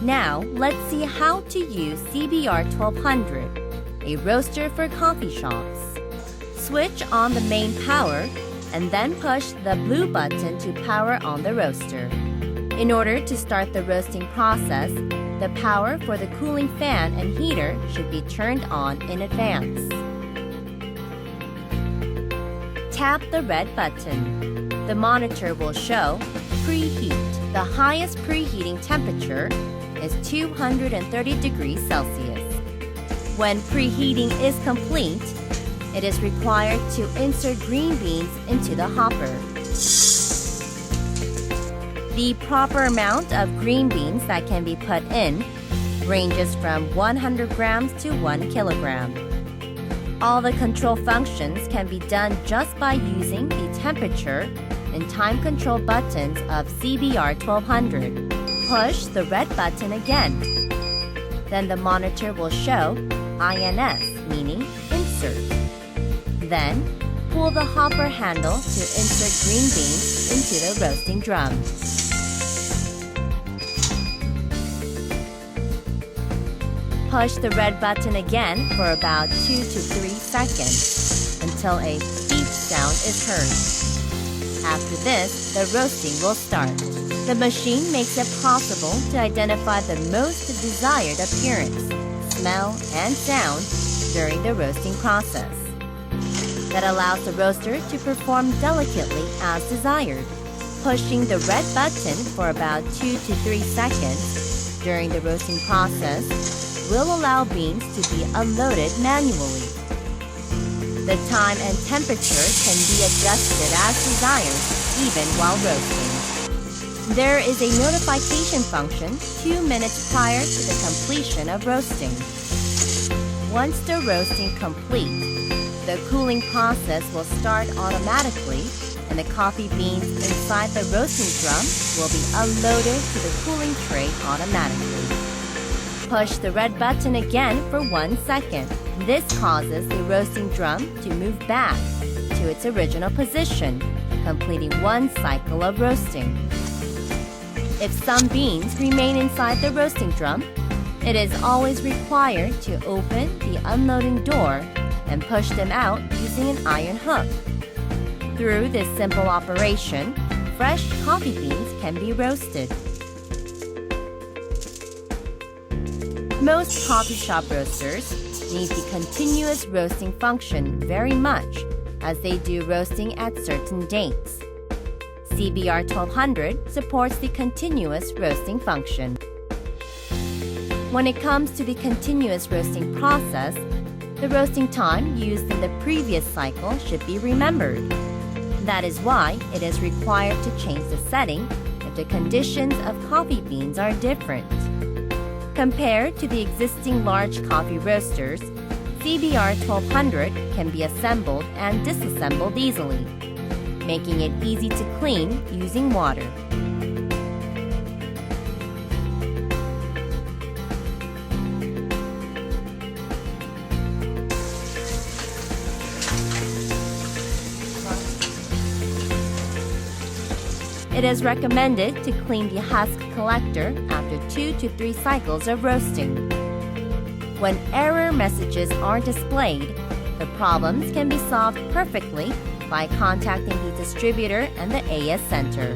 Now, let's see how to use CBR-1200, a roaster for coffee shops. Switch on the main power and then push the blue button to power on the roaster. In order to start the roasting process, the power for the cooling fan and heater should be turned on in advance. Tap the red button. The monitor will show preheat. The highest preheating temperature is 230 degrees Celsius. When preheating is complete, it is required to insert green beans into the hopper. The proper amount of green beans that can be put in ranges from 100 grams to 1 kilogram. All the control functions can be done just by using the temperature and time control buttons of CBR-1200. Push the red button again. Then the monitor will show INS, meaning insert. Then, pull the hopper handle to insert green beans into the roasting drum. Push the red button again for about 2 to 3 seconds until a beep sound is heard. After this, the roasting will start. The machine makes it possible to identify the most desired appearance, smell, and sound during the roasting process. That allows the roaster to perform delicately as desired. Pushing the red button for about 2 to 3 seconds during the roasting process will allow beans to be unloaded manually. The time and temperature can be adjusted as desired, even while roasting. There is a notification function 2 minutes prior to the completion of roasting. Once the roasting completes, the cooling process will start automatically and the coffee beans inside the roasting drum will be unloaded to the cooling tray automatically. Push the red button again for 1 second. This causes the roasting drum to move back to its original position, completing 1 cycle of roasting. If some beans remain inside the roasting drum, it is always required to open the unloading door and push them out using an iron hook. Through this simple operation, fresh coffee beans can be roasted. Most coffee shop roasters need the continuous roasting function very much, as they do roasting at certain dates. CBR-1200 supports the continuous roasting function. When it comes to the continuous roasting process, the roasting time used in the previous cycle should be remembered. That is why it is required to change the setting if the conditions of coffee beans are different. Compared to the existing large coffee roasters, CBR-1200 can be assembled and disassembled easily, making it easy to clean using water. It is recommended to clean the husk collector after 2 to 3 cycles of roasting. When error messages are displayed, the problems can be solved perfectly by contacting the distributor and the AS Center.